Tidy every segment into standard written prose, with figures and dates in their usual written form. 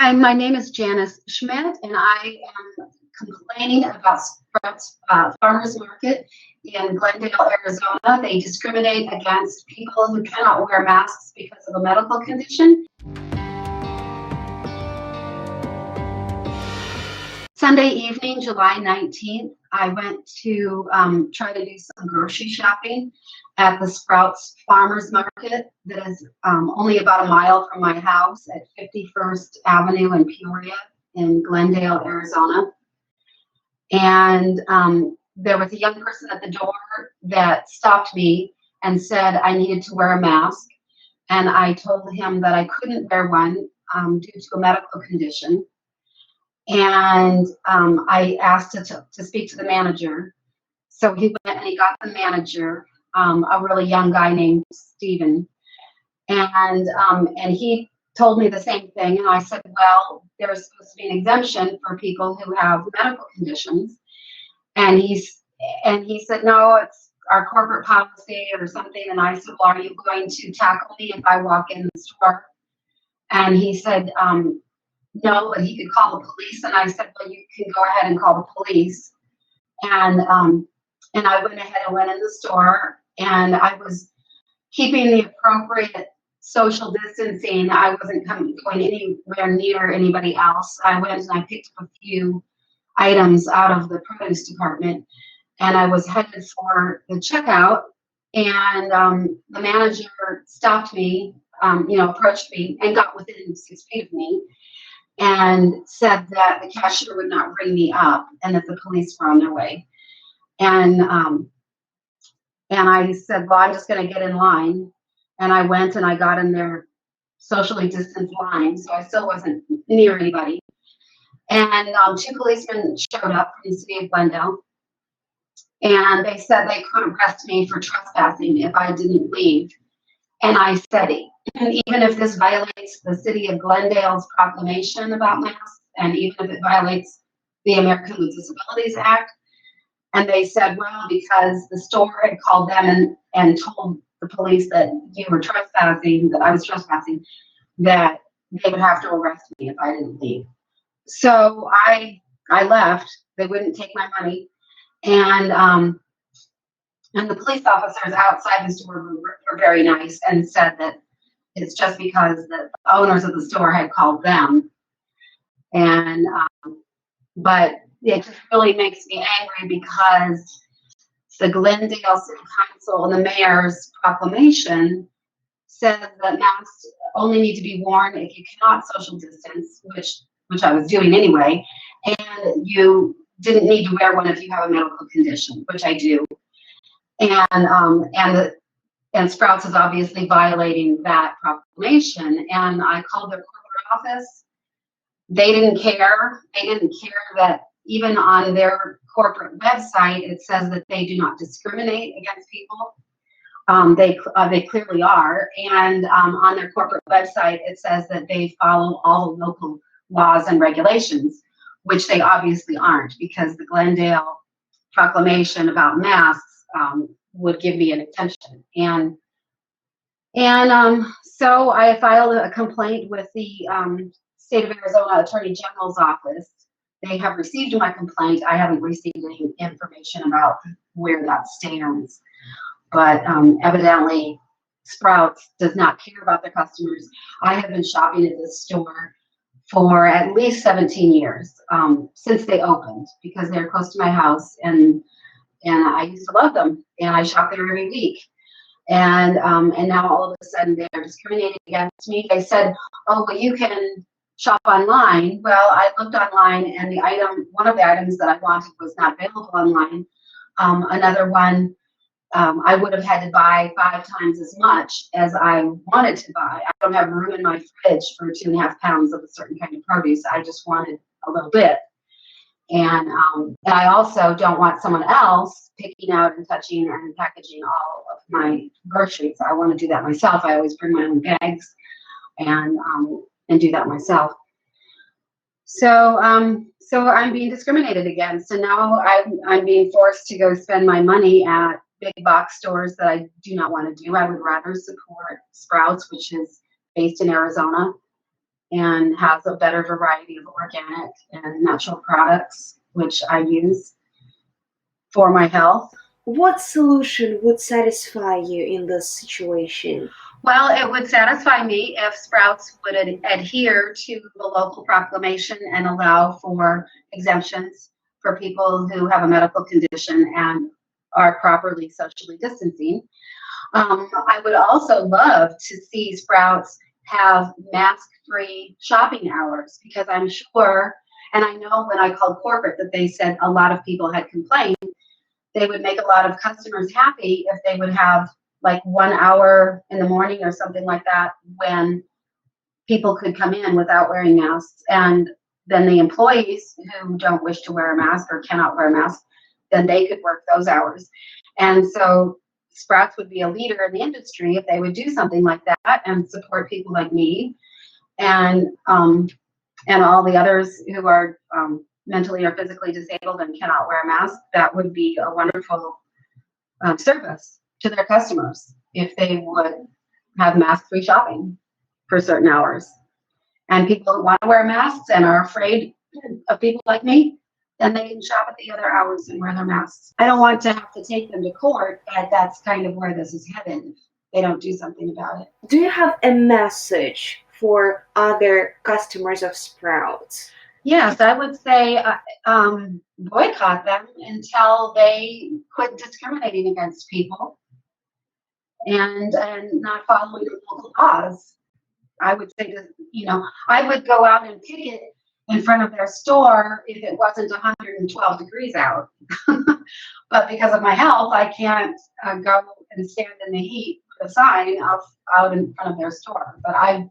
Hi, my name is Janice Schmidt, and I am complaining about Sprouts Farmers Market in Glendale, Arizona. They discriminate against people who cannot wear masks because of a medical condition. Sunday evening, July 19th, I went to try to do some grocery shopping at the Sprouts Farmers Market that is only about a mile from my house at 51st Avenue in Peoria in Glendale, Arizona. And there was a young person at the door that stopped me and said I needed to wear a mask. And I told him that I couldn't wear one due to a medical condition. And I asked to speak to the manager. So he went and he got the manager, a really young guy named Steven. And he told me the same thing. And I said, well, there's supposed to be an exemption for people who have medical conditions. And he said, no, it's our corporate policy or something. And I said, well, are you going to tackle me if I walk in the store? And he said, no, but he could call the police. And I said, well, you can go ahead and call the police. And I went ahead and went in the store, and I was keeping the appropriate social distancing. I wasn't going anywhere near anybody else. I went and I picked up a few items out of the produce department, and I was headed for the checkout, and the manager stopped me, approached me and got within 6 feet of me, and said that the cashier would not bring me up and that the police were on their way. And I said, well, I'm just going to get in line. And I went and I got in their socially distanced line, so I still wasn't near anybody. And 2 policemen showed up from the city of Glendale, and they said they could arrest me for trespassing if I didn't leave. And I said, even if this violates the city of Glendale's proclamation about masks, and even if it violates the Americans with Disabilities Act. And they said, well, because the store had called them and told the police that you were trespassing, that I was trespassing, that they would have to arrest me if I didn't leave. So I left. They wouldn't take my money. And the police officers outside the store were very nice and said that it's just because the owners of the store had called them. And but it just really makes me angry because the Glendale City Council and the mayor's proclamation says that masks only need to be worn if you cannot social distance, which I was doing anyway, and you didn't need to wear one if you have a medical condition, which I do. And Sprouts is obviously violating that proclamation. And I called their corporate office. They didn't care. They didn't care that even on their corporate website, it says that they do not discriminate against people. They clearly are. And on their corporate website, it says that they follow all the local laws and regulations, which they obviously aren't, because the Glendale proclamation about masks would give me an exemption. So I filed a complaint with the State of Arizona Attorney General's office. They have received my complaint. I haven't received any information about where that stands. But evidently, Sprouts does not care about their customers. I have been shopping at this store for at least 17 years since they opened, because they're close to my house, and I used to love them, and I shop there every week. And now all of a sudden they're discriminating against me. They said, oh, well, you can shop online. Well, I looked online, and one of the items that I wanted was not available online. Another one, I would have had to buy 5 times as much as I wanted to buy. I don't have room in my fridge for 2.5 pounds of a certain kind of produce. I just wanted a little bit. And I also don't want someone else picking out and touching and packaging all of my groceries. I want to do that myself. I always bring my own bags and do that myself. So I'm being discriminated against, and now I'm being forced to go spend my money at big box stores that I do not want to do. I would rather support Sprouts, which is based in Arizona, and has a better variety of organic and natural products, which I use for my health. What solution would satisfy you in this situation? Well, it would satisfy me if Sprouts would adhere to the local proclamation and allow for exemptions for people who have a medical condition and are properly socially distancing. I would also love to see Sprouts have mask-free shopping hours, because I'm sure, and I know when I called corporate that they said a lot of people had complained. They would make a lot of customers happy if they would have like 1 hour in the morning or something like that when people could come in without wearing masks. And then the employees who don't wish to wear a mask or cannot wear a mask, then they could work those hours. And so Sprouts would be a leader in the industry if they would do something like that and support people like me and all the others who are mentally or physically disabled and cannot wear a mask. That would be a wonderful service to their customers if they would have mask-free shopping for certain hours. And people who want to wear masks and are afraid of people like me, then they can shop at the other hours and wear their masks. I don't want to have to take them to court, but that's kind of where this is headed if they don't do something about it. Do you have a message for other customers of Sprouts? Yes, I would say boycott them until they quit discriminating against people and not following the local laws. I would say I would go out and picket in front of their store if it wasn't 112 degrees out. But because of my health, I can't go and stand in the heat with a sign out in front of their store. But I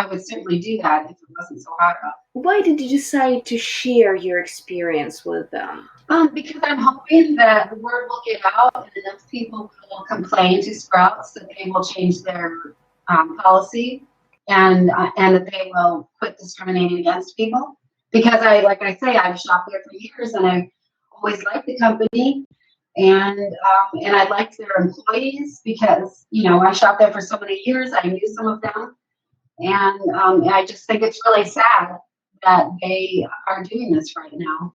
would certainly do that if it wasn't so hot out. Why did you decide to share your experience with them? Because I'm hoping that the word will get out and enough people will complain to Sprouts that they will change their policy and that they will quit discriminating against people. Because like I say, I've shopped there for years and I always liked the company and I liked their employees because I shopped there for so many years. I knew some of them. And I just think it's really sad that they are doing this right now.